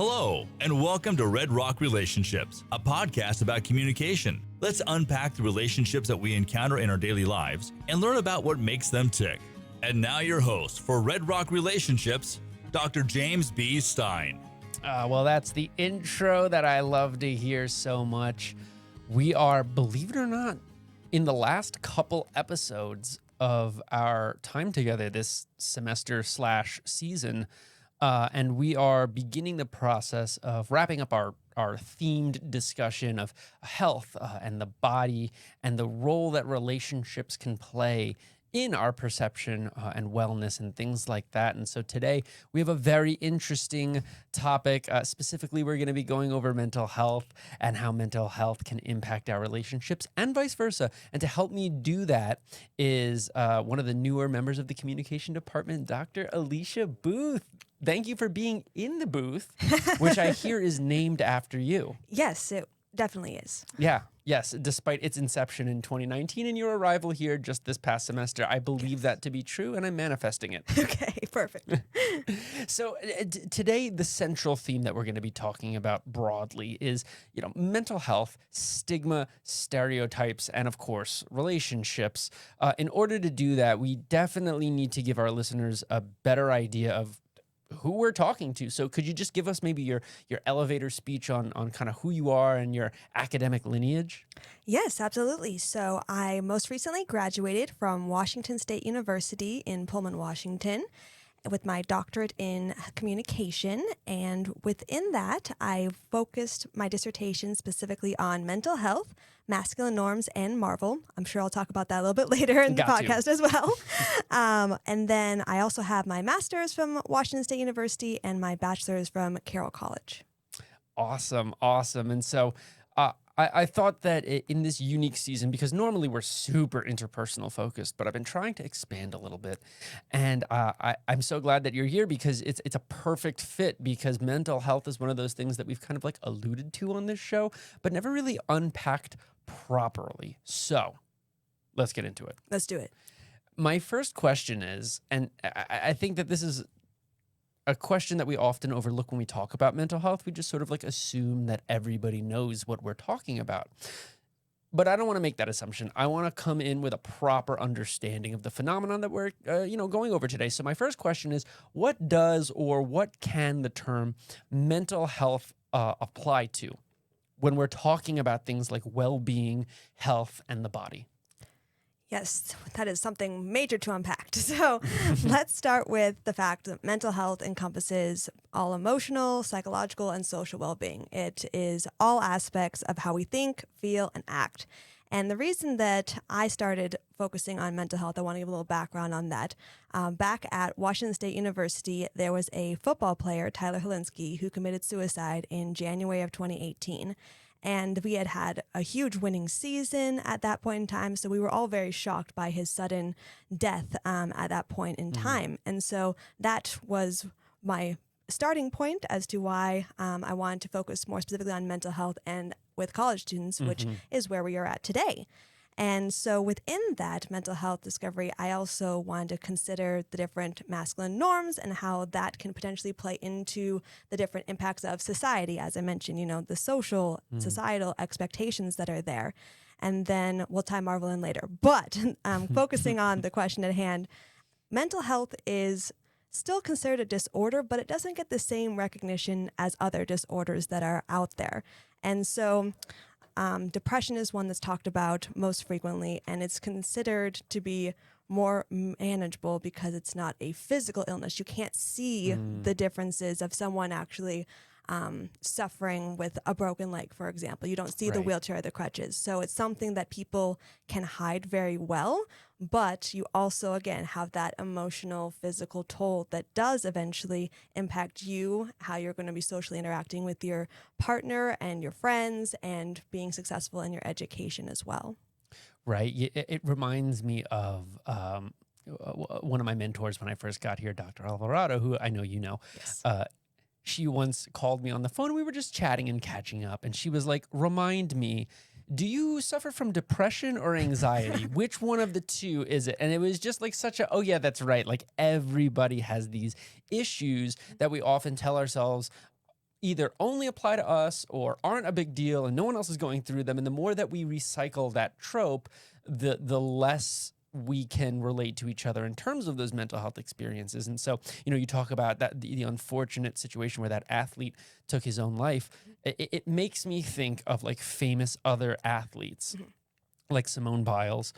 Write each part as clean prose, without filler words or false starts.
Hello, and welcome to Red Rock Relationships, a podcast about communication. Let's unpack the relationships that we encounter in our daily lives and learn about what makes them tick. And now your host for Red Rock Relationships, Dr. James B. Stein. Well, that's the intro that I love to hear so much. We are, believe it or not, in the last couple episodes of our time together this semester/season. And we are beginning the process of wrapping up our themed discussion of health and the body and the role that relationships can play in our perception and wellness and things like that. And so today we have a very interesting topic. Specifically, we're going to be going over mental health and how mental health can impact our relationships and vice versa. And to help me do that is one of the newer members of the communication department, Dr. Alicia Booth. Thank you for being in the booth, which I hear is named after you. Yes, it definitely is. Yeah. Yes, despite its inception in 2019 and your arrival here just this past semester, I believe that to be true, and I'm manifesting it. Okay, perfect. So today, the central theme that we're going to be talking about broadly is, mental health, stigma, stereotypes, and of course, relationships. In order to do that, we definitely need to give our listeners a better idea of who we're talking to. So could you just give us maybe your elevator speech on kind of who you are and your academic lineage? Yes, absolutely. So I most recently graduated from Washington State University in Pullman, Washington, with my doctorate in communication. And within that, I focused my dissertation specifically on mental health, masculine norms, and Marvel. I'm sure I'll talk about that a little bit later in the podcast as well. And then I also have my master's from Washington State University and my bachelor's from Carroll College. Awesome. And so I thought that in this unique season, because normally we're super interpersonal focused, but I've been trying to expand a little bit. And I'm so glad that you're here because it's a perfect fit, because mental health is one of those things that we've kind of like alluded to on this show, but never really unpacked properly. So let's get into it. Let's do it. My first question is, and I think that this is a question that we often overlook when we talk about mental health. We just sort of like assume that everybody knows what we're talking about. But I don't want to make that assumption. I want to come in with a proper understanding of the phenomenon that we're going over today. So my first question is, what does or what can the term mental health apply to when we're talking about things like well-being, health, and the body? Yes, that is something major to unpack. So let's start with the fact that mental health encompasses all emotional, psychological, and social well-being. It is all aspects of how we think, feel, and act. And the reason that I started focusing on mental health, I want to give a little background on that. Back at Washington State University, there was a football player, Tyler Helinski, who committed suicide in January of 2018. And we had a huge winning season at that point in time. So we were all very shocked by his sudden death at that point in time. And so that was my starting point as to why I wanted to focus more specifically on mental health and with college students, which is where we are at today. And so within that mental health discovery, I also wanted to consider the different masculine norms and how that can potentially play into the different impacts of society. As I mentioned, the social, societal expectations that are there. And then we'll tie Marvel in later. But focusing on the question at hand, mental health is still considered a disorder, but it doesn't get the same recognition as other disorders that are out there. And so depression is one that's talked about most frequently, and it's considered to be more manageable because it's not a physical illness. You can't see the differences of someone actually suffering with a broken leg, for example. You don't see the wheelchair or the crutches. So it's something that people can hide very well, but you also, again, have that emotional, physical toll that does eventually impact you, how you're going to be socially interacting with your partner and your friends, and being successful in your education as well. Right. It reminds me of one of my mentors when I first got here, Dr. Alvarado, who I know you know. Yes. She once called me on the phone. We were just chatting and catching up. And she was like, remind me, do you suffer from depression or anxiety? Which one of the two is it? And it was just like such a, oh yeah, that's right. Like everybody has these issues that we often tell ourselves, either only apply to us or aren't a big deal and no one else is going through them. And the more that we recycle that trope, the less we can relate to each other in terms of those mental health experiences. And so, you talk about that the unfortunate situation where that athlete took his own life. It makes me think of like famous other athletes, like Simone Biles,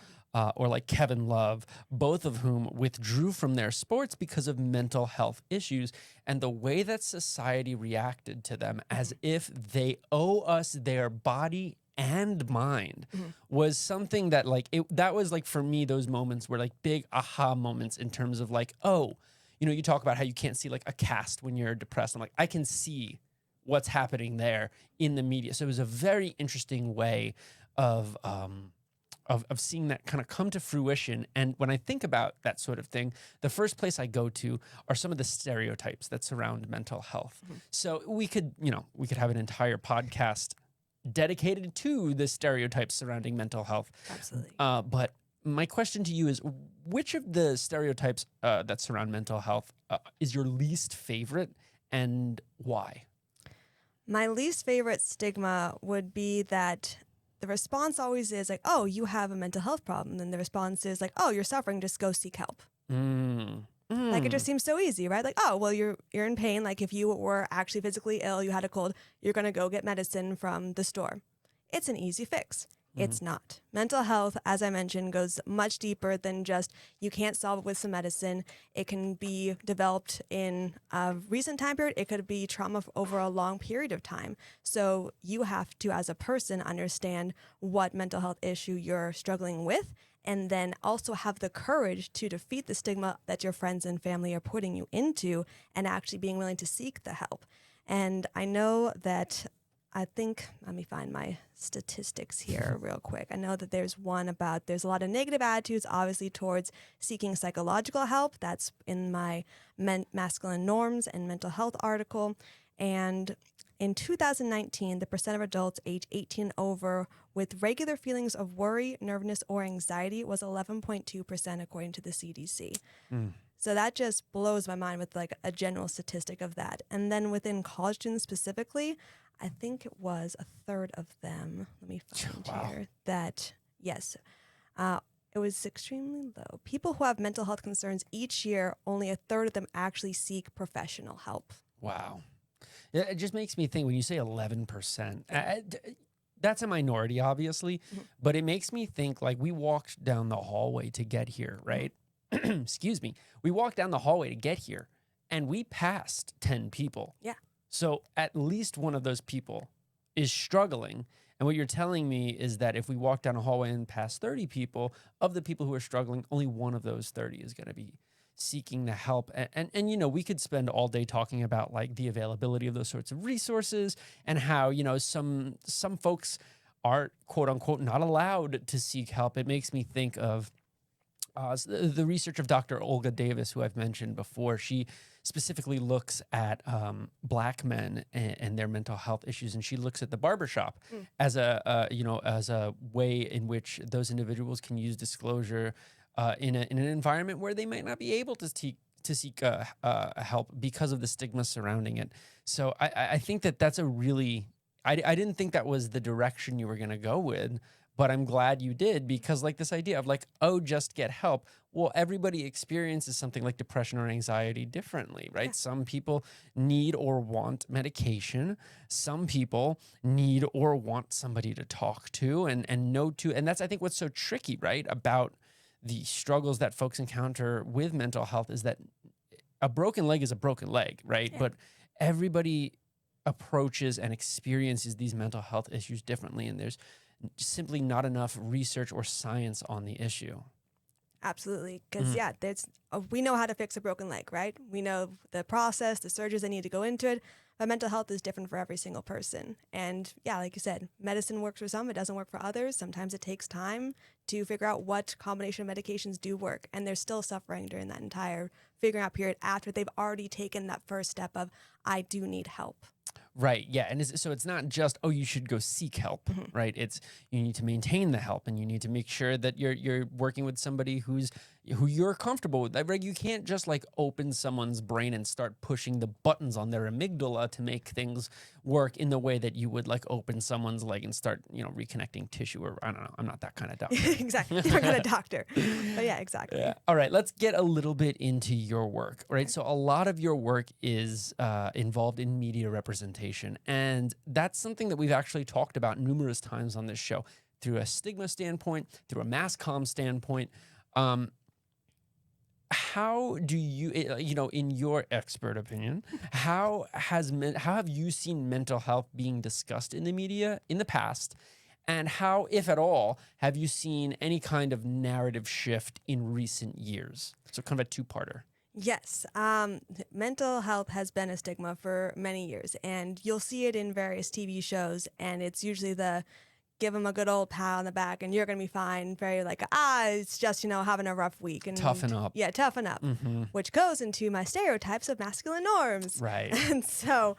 or like Kevin Love, both of whom withdrew from their sports because of mental health issues, and the way that society reacted to them as if they owe us their body and mind was something that that was like, for me, those moments were like big aha moments in terms of like, oh, you talk about how you can't see like a cast when you're depressed. I'm like, I can see what's happening there in the media. So it was a very interesting way of seeing that kind of come to fruition. And when I think about that sort of thing, the first place I go to are some of the stereotypes that surround mental health. So we could have an entire podcast dedicated to the stereotypes surrounding mental health. Absolutely. But my question to you is, which of the stereotypes that surround mental health is your least favorite, and why? My least favorite stigma would be that the response always is like, oh, you have a mental health problem. And the response is like, oh, you're suffering, just go seek help. Like, it just seems so easy, right? Like, oh, well, you're in pain. Like, if you were actually physically ill, you had a cold, you're going to go get medicine from the store. It's an easy fix. It's not. Mental health, as I mentioned, goes much deeper than just you can't solve it with some medicine. It can be developed in a recent time period. It could be trauma over a long period of time. So you have to, as a person, understand what mental health issue you're struggling with, and then also have the courage to defeat the stigma that your friends and family are putting you into, and actually being willing to seek the help. And I know that let me find my statistics here real quick. I know that there's one about there's a lot of negative attitudes, obviously, towards seeking psychological help. That's in my masculine norms and mental health article. And in 2019, the percent of adults age 18 and over with regular feelings of worry, nervousness, or anxiety was 11.2%, according to the CDC. So that just blows my mind with like a general statistic of that. And then within college students specifically, I think it was a third of them. Let me find here that, yes, it was extremely low. People who have mental health concerns each year, only a third of them actually seek professional help. Wow. It just makes me think when you say 11%, that's a minority, obviously, but it makes me think like we walked down the hallway to get here, right? Excuse me. We walked down the hallway to get here and we passed 10 people. Yeah. So at least one of those people is struggling. And what you're telling me is that if we walk down a hallway and pass 30 people, of the people who are struggling, only one of those 30 is going to be seeking the help. And we could spend all day talking about like the availability of those sorts of resources and how, some folks are quote unquote not allowed to seek help. It makes me think of the research of Dr. Olga Davis, who I've mentioned before. She specifically looks at Black men and their mental health issues, and she looks at the barbershop as a way in which those individuals can use disclosure in an environment where they might not be able to seek help because of the stigma surrounding it. So I think that's a really I didn't think that was the direction you were going to go with. But I'm glad you did, because like this idea of like, oh, just get help. Well, everybody experiences something like depression or anxiety differently, right? Yeah. Some people need or want medication. Some people need or want somebody to talk to and know to. And that's, I think, what's so tricky, right, about the struggles that folks encounter with mental health is that a broken leg is a broken leg, right? Yeah. But everybody approaches and experiences these mental health issues differently. And there's simply not enough research or science on the issue. Absolutely. Because, we know how to fix a broken leg, right? We know the process, the surgeries that need to go into it. But mental health is different for every single person. And like you said, medicine works for some, it doesn't work for others. Sometimes it takes time to figure out what combination of medications do work. And they're still suffering during that entire figuring out period after they've already taken that first step of, I do need help. Right. Yeah. And so it's not just, oh, you should go seek help, right? It's you need to maintain the help, and you need to make sure that you're working with somebody who's who you're comfortable with. Like, you can't just like open someone's brain and start pushing the buttons on their amygdala to make things work in the way that you would like open someone's leg and start, reconnecting tissue. Or I don't know. I'm not that kind of doctor. Exactly. You're not a doctor. But yeah, exactly. Yeah. All right. Let's get a little bit into your work. Right. So a lot of your work is involved in media representation. And that's something that we've actually talked about numerous times on this show through a stigma standpoint, through a mass comm standpoint. How do you, in your expert opinion, how have you seen mental health being discussed in the media in the past? And how, if at all, have you seen any kind of narrative shift in recent years? So kind of a two-parter. Yes. Mental health has been a stigma for many years, and you'll see it in various TV shows, and it's usually the give them a good old pat on the back and you're going to be fine. Very like, it's just, having a rough week. And toughen up. Yeah, toughen up, which goes into my stereotypes of masculine norms. Right. And so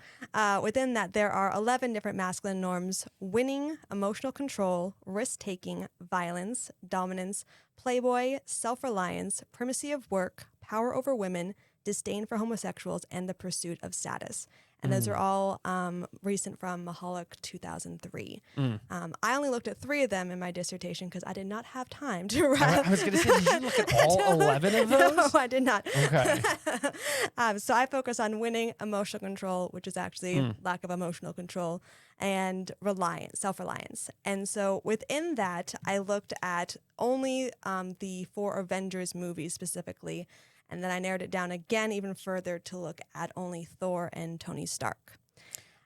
within that, there are 11 different masculine norms: winning, emotional control, risk-taking, violence, dominance, playboy, self-reliance, primacy of work, power over women, disdain for homosexuals, and the pursuit of status. And those are all recent from Mahalik 2003. I only looked at 3 of them in my dissertation because I did not have time to write. I was going to say, did you look at all 11 of those? No, I did not. Okay. So I focus on winning, emotional control, which is actually lack of emotional control, and self-reliance. And so within that, I looked at only the 4 Avengers movies specifically. And then I narrowed it down again even further to look at only Thor and Tony Stark.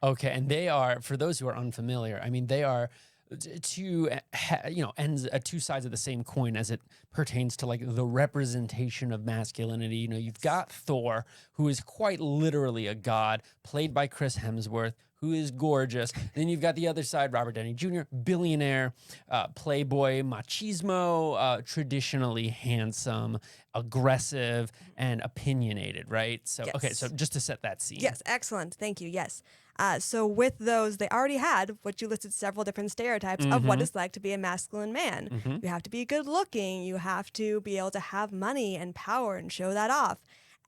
Okay, and they are, for those who are unfamiliar, I mean, they are two sides of the same coin as it pertains to like the representation of masculinity. You've got Thor, who is quite literally a god, played by Chris Hemsworth, who is gorgeous. Then you've got the other side, Robert Downey Jr., billionaire, playboy, machismo, traditionally handsome, aggressive, and opinionated, right? So, yes. Okay, so just to set that scene. Yes, excellent. Thank you. Yes. So with those, they already had what you listed several different stereotypes of what it's like to be a masculine man. You have to be good looking. You have to be able to have money and power and show that off.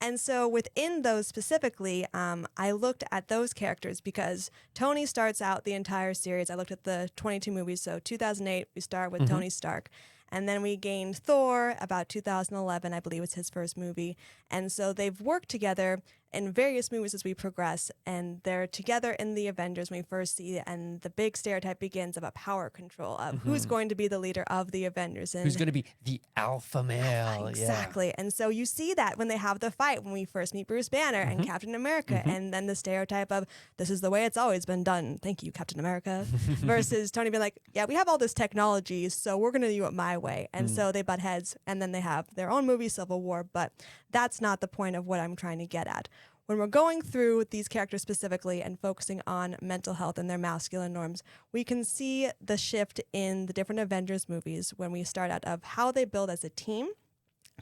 And so within those specifically, I looked at those characters because Tony starts out the entire series. I looked at the 22 movies. So 2008, we start with Tony Stark. And then we gained Thor about 2011, I believe was his first movie. And so they've worked together in various movies as we progress, and they're together in the Avengers when we first see it, and the big stereotype begins of a power control of who's going to be the leader of the Avengers. And who's going to be the alpha male. Exactly. Yeah. And so you see that when they have the fight, when we first meet Bruce Banner and Captain America, and then the stereotype of this is the way it's always been done. Thank you, Captain America. Versus Tony being like, yeah, we have all this technology, so we're going to do it my way. And so they butt heads, and then they have their own movie, Civil War, but that's not the point of what I'm trying to get at. When we're going through these characters specifically and focusing on mental health and their masculine norms, we can see the shift in the different Avengers movies when we start out of how they build as a team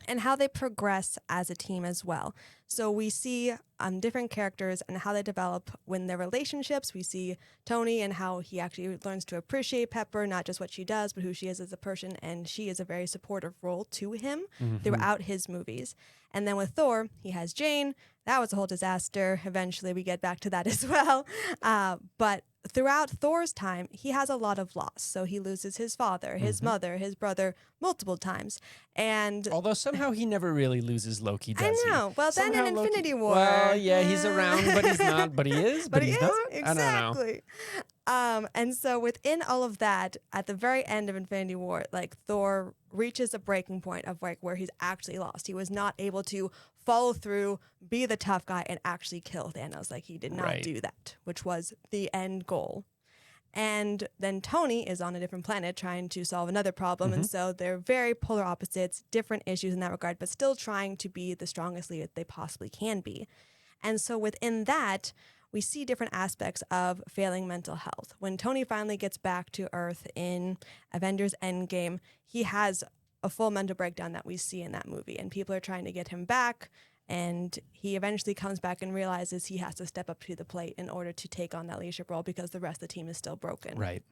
and how they progress as a team as well. So we see different characters and how they develop when their relationships. We see Tony and how he actually learns to appreciate Pepper, not just what she does, but who she is as a person. And she is a very supportive role to him throughout his movies. And then with Thor, he has Jane. That was a whole disaster. Eventually, we get back to that as well. But throughout Thor's time, he has a lot of loss. So he loses his father, his mother, his brother multiple times. And although somehow he never really loses Loki, does I know. he? Well, Somehow then in Infinity War. Well, yeah, he's around, but he's not. But he is. But he's not. Exactly. I don't know. And so within all of that, at the very end of Infinity War, like Thor reaches a breaking point of like where he's actually lost. He was not able to follow through, be the tough guy, and actually kill Thanos. Like he did not do that, which was the end goal. And then Tony is on a different planet trying to solve another problem. And so they're very polar opposites, different issues in that regard, but still trying to be the strongest leader they possibly can be. And so within that, we see different aspects of failing mental health. When Tony finally gets back to Earth in Avengers Endgame, he has a full mental breakdown that we see in that movie. And people are trying to get him back. And he eventually comes back and realizes he has to step up to the plate in order to take on that leadership role because the rest of the team is still broken. Right.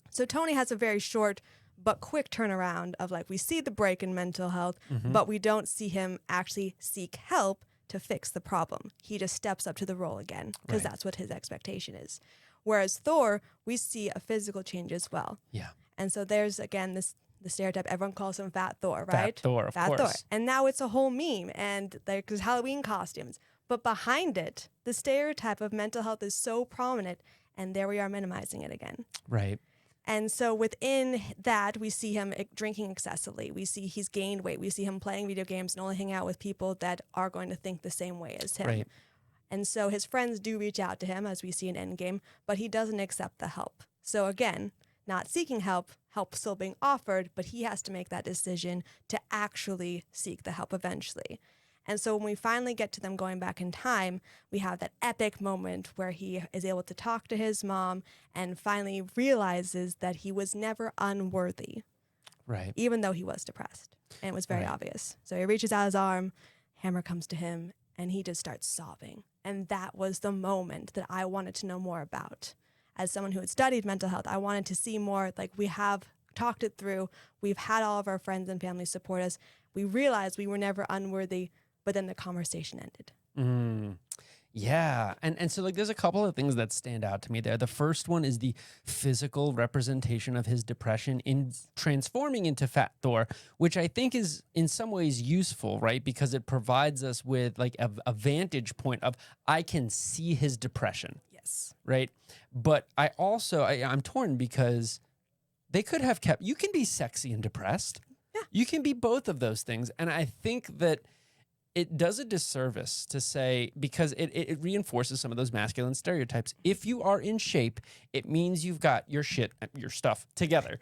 So Tony has a very short but quick turnaround of like we see the break in mental health, but we don't see him actually seek help to fix the problem. He just steps up to the role again because that's what his expectation is. Whereas Thor, we see a physical change as well. Yeah. And so there's, again, the stereotype, everyone calls him Fat Thor, Fat right? Thor, of course. Thor. And now it's a whole meme, and there's Halloween costumes. But behind it, the stereotype of mental health is so prominent, and there we are minimizing it again. Right. And so within that, we see him drinking excessively. We see he's gained weight. We see him playing video games and only hanging out with people that are going to think the same way as him. Right. And so his friends do reach out to him, as we see in Endgame, but he doesn't accept the help. So again, not seeking help still being offered, but he has to make that decision to actually seek the help eventually. And so when we finally get to them going back in time, we have that epic moment where he is able to talk to his mom and finally realizes that he was never unworthy, Right. even though he was depressed. And it was very obvious. So he reaches out his arm, Hammer comes to him, and he just starts sobbing. And that was the moment that I wanted to know more about. As someone who had studied mental health, I wanted to see more, like we have talked it through. We've had all of our friends and family support us. We realized we were never unworthy, but then the conversation ended. Yeah. And so like there's a couple of things that stand out to me there. The first one is the physical representation of his depression in transforming into Fat Thor, which I think is in some ways useful, right? Because it provides us with like a vantage point of I can see his depression. Yes. Right. But I'm torn because they could have kept, you can be sexy and depressed. Yeah. You can be both of those things. And I think that it does a disservice to say, because it reinforces some of those masculine stereotypes. If you are in shape, it means you've got your stuff together.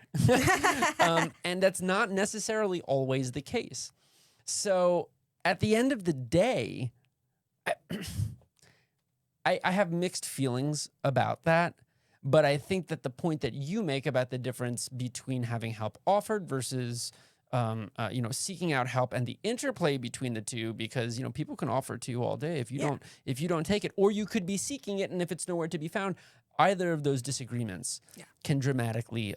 And that's not necessarily always the case. So at the end of the day, I have mixed feelings about that. But I think that the point that you make about the difference between having help offered versus seeking out help and the interplay between the two, because people can offer to you all day if you don't take it, or you could be seeking it, and if it's nowhere to be found, either of those disagreements can dramatically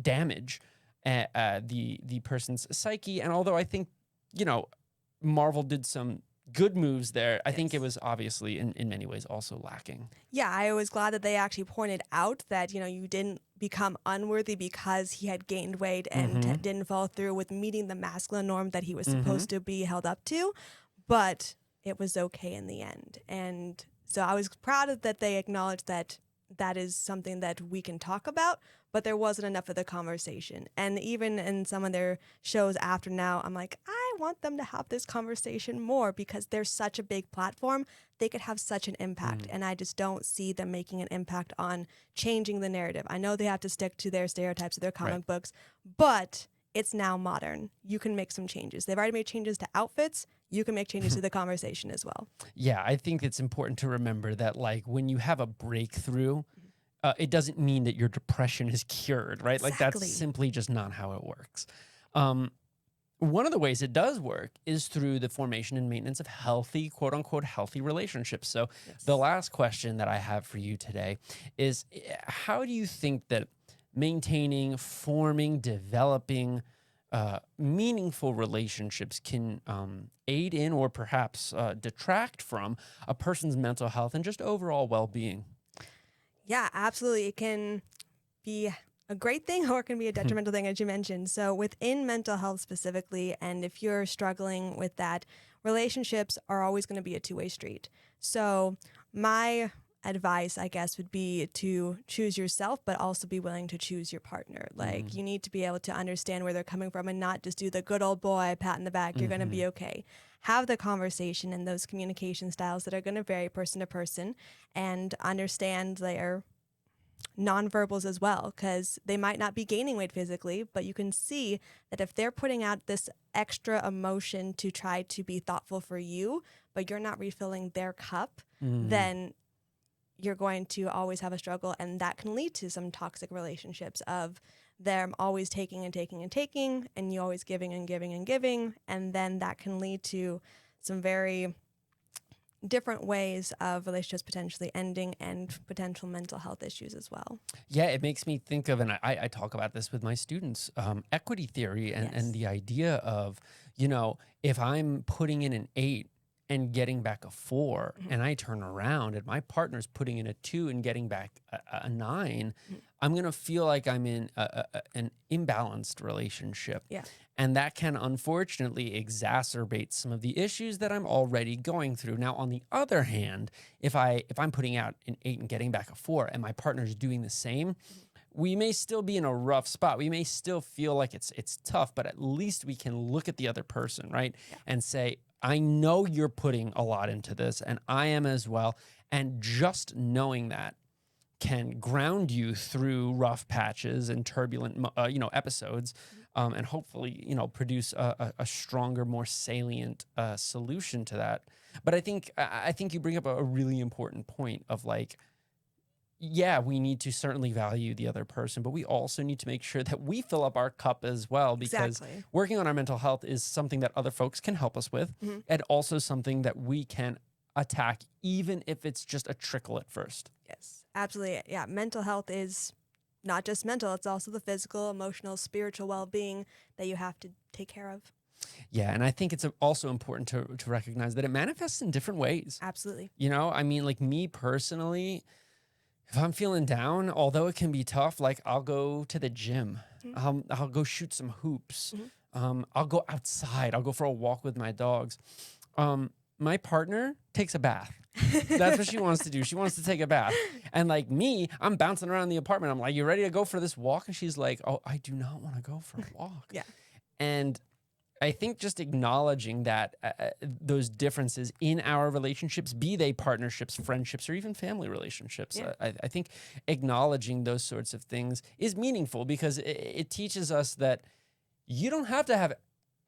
damage the person's psyche. And although I think Marvel did some good moves there, I think it was obviously in many ways also lacking. Yeah, I was glad that they actually pointed out that, you didn't become unworthy because he had gained weight and didn't follow through with meeting the masculine norm that he was supposed to be held up to, but it was okay in the end. And so I was proud that they acknowledged that that is something that we can talk about, but there wasn't enough of the conversation. And even in some of their shows after now, I'm like, I want them to have this conversation more because they're such a big platform. They could have such an impact. And I just don't see them making an impact on changing the narrative. I know they have to stick to their stereotypes of their comic books, but it's now modern. You can make some changes. They've already made changes to outfits. You can make changes to the conversation as well. Yeah, I think it's important to remember that, like, when you have a breakthrough, it doesn't mean that your depression is cured, right? Exactly. Like, that's simply just not how it works. One of the ways it does work is through the formation and maintenance of healthy, quote unquote, healthy relationships. So the last question that I have for you today is, how do you think that maintaining, forming, developing meaningful relationships can aid in or perhaps detract from a person's mental health and just overall well-being? Yeah, absolutely. It can be a great thing or it can be a detrimental thing, as you mentioned. So within mental health specifically, and if you're struggling with that, relationships are always going to be a two-way street. So my advice, I guess, would be to choose yourself, but also be willing to choose your partner. Like, you need to be able to understand where they're coming from and not just do the good old boy pat in the back. You're going to be okay. Have the conversation and those communication styles that are going to vary person to person, and understand their nonverbals as well, because they might not be gaining weight physically, but you can see that if they're putting out this extra emotion to try to be thoughtful for you, but you're not refilling their cup, then you're going to always have a struggle, and that can lead to some toxic relationships of them always taking and taking and taking, and you always giving and giving and giving, and then that can lead to some very different ways of relationships potentially ending and potential mental health issues as well. Yeah, it makes me think of, and I talk about this with my students, equity theory and the idea of, if I'm putting in an 8 and getting back a 4, and I turn around and my partner's putting in a 2 and getting back a 9, I'm going to feel like I'm in an imbalanced relationship. Yeah. And that can unfortunately exacerbate some of the issues that I'm already going through. Now, on the other hand, if I'm putting out an 8 and getting back a 4 and my partner's doing the same, we may still be in a rough spot. We may still feel like it's tough, but at least we can look at the other person, right? Yeah. And say, I know you're putting a lot into this, and I am as well. And just knowing that can ground you through rough patches and turbulent, episodes, and hopefully, produce a stronger, more salient solution to that. But I think you bring up a really important point of like, yeah, we need to certainly value the other person, but we also need to make sure that we fill up our cup as well, because working on our mental health is something that other folks can help us with, and also something that we can attack, even if it's just a trickle at first. Yes, absolutely. Yeah, mental health is not just mental, it's also the physical, emotional, spiritual well-being that you have to take care of. Yeah, and I think it's also important to recognize that it manifests in different ways. Absolutely. Like me personally, if I'm feeling down, although it can be tough, like I'll go to the gym. I'll go shoot some hoops. I'll go outside. I'll go for a walk with my dogs. My partner takes a bath. That's what she wants to do. She wants to take a bath. And like me, I'm bouncing around the apartment. I'm like, you ready to go for this walk? And she's like, oh, I do not want to go for a walk. Yeah. And I think just acknowledging that those differences in our relationships, be they partnerships, friendships, or even family relationships, I think acknowledging those sorts of things is meaningful, because it teaches us that you don't have to have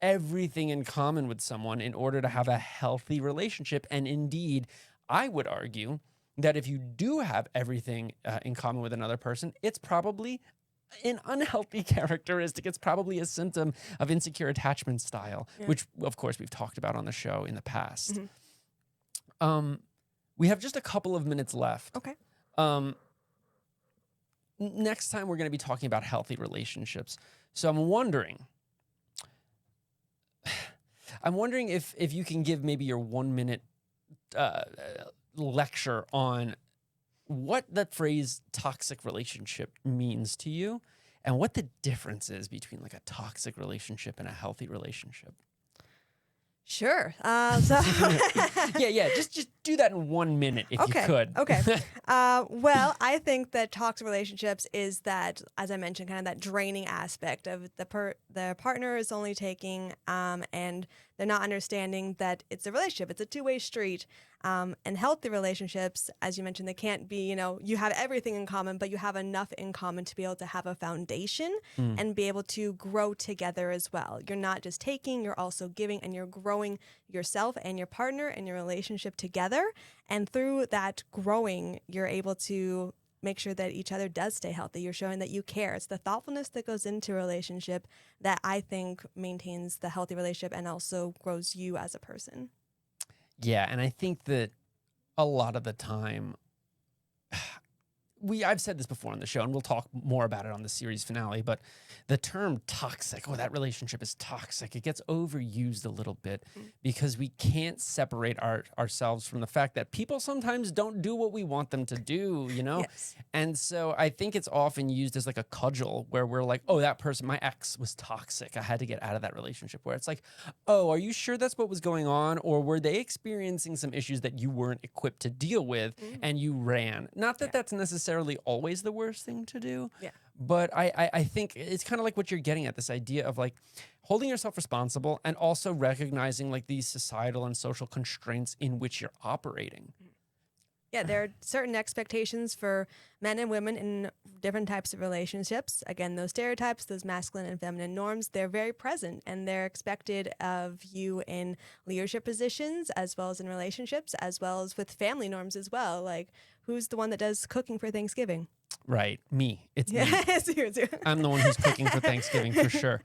everything in common with someone in order to have a healthy relationship. And indeed, I would argue that if you do have everything in common with another person, it's probably an unhealthy characteristic. It's probably a symptom of insecure attachment style, which, of course, we've talked about on the show in the past. We have just a couple of minutes left. Okay. Next time, we're going to be talking about healthy relationships. So I'm wondering if you can give maybe your 1-minute lecture on what that phrase toxic relationship means to you, and what the difference is between like a toxic relationship and a healthy relationship. Sure. Just do that in 1 minute if you could. Okay. Well, I think that toxic relationships is that, as I mentioned, kind of that draining aspect of the partner is only taking, and they're not understanding that it's a relationship. It's a two-way street. And healthy relationships, as you mentioned, they can't be, you have everything in common, but you have enough in common to be able to have a foundation and be able to grow together as well. You're not just taking, you're also giving, and you're growing yourself and your partner and your relationship together. And through that growing, you're able to make sure that each other does stay healthy. You're showing that you care. It's the thoughtfulness that goes into a relationship that I think maintains the healthy relationship and also grows you as a person. Yeah, and I think that a lot of the time, I've said this before on the show, and we'll talk more about it on the series finale, but the term toxic, that relationship is toxic, it gets overused a little bit because we can't separate ourselves from the fact that people sometimes don't do what we want them to do, Yes. And so I think it's often used as like a cudgel where we're like, oh, that person, my ex was toxic, I had to get out of that relationship, where it's like, oh, are you sure that's what was going on? Or were they experiencing some issues that you weren't equipped to deal with and you ran? Not that that's necessarily always the worst thing to do. Yeah. But I think it's kind of like what you're getting at, this idea of like holding yourself responsible and also recognizing like these societal and social constraints in which you're operating. Yeah, there are certain expectations for men and women in different types of relationships. Again, those stereotypes, those masculine and feminine norms, they're very present, and they're expected of you in leadership positions as well as in relationships, as well as with family norms as well. Like, who's the one that does cooking for Thanksgiving? Right. Me. It's me. Yes, you too. I'm the one who's cooking for Thanksgiving for sure.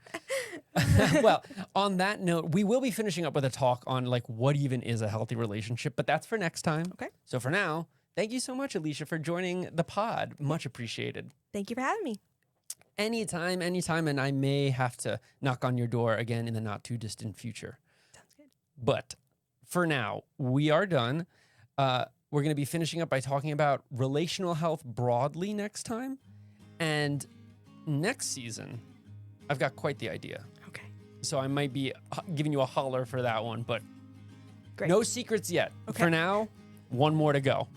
Well, on that note, we will be finishing up with a talk on like what even is a healthy relationship, but that's for next time. Okay. So for now, thank you so much, Alicia, for joining the pod. Much appreciated. Thank you for having me. Anytime. And I may have to knock on your door again in the not too distant future. Sounds good. But for now, we are done. We're going to be finishing up by talking about relational health broadly next time. And next season, I've got quite the idea. Okay. So I might be giving you a holler for that one, but Great. no secrets yet. Okay. For now, one more to go.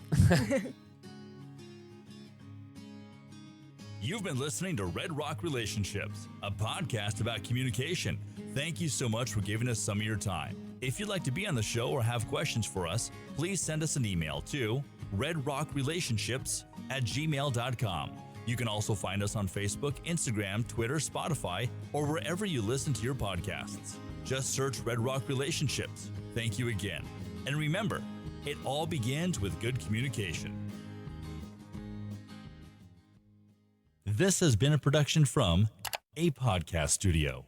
You've been listening to Red Rock Relationships, a podcast about communication. Thank you so much for giving us some of your time. If you'd like to be on the show or have questions for us, please send us an email to redrockrelationships@gmail.com. You can also find us on Facebook, Instagram, Twitter, Spotify, or wherever you listen to your podcasts. Just search Red Rock Relationships. Thank you again. And remember, it all begins with good communication. This has been a production from a podcast studio.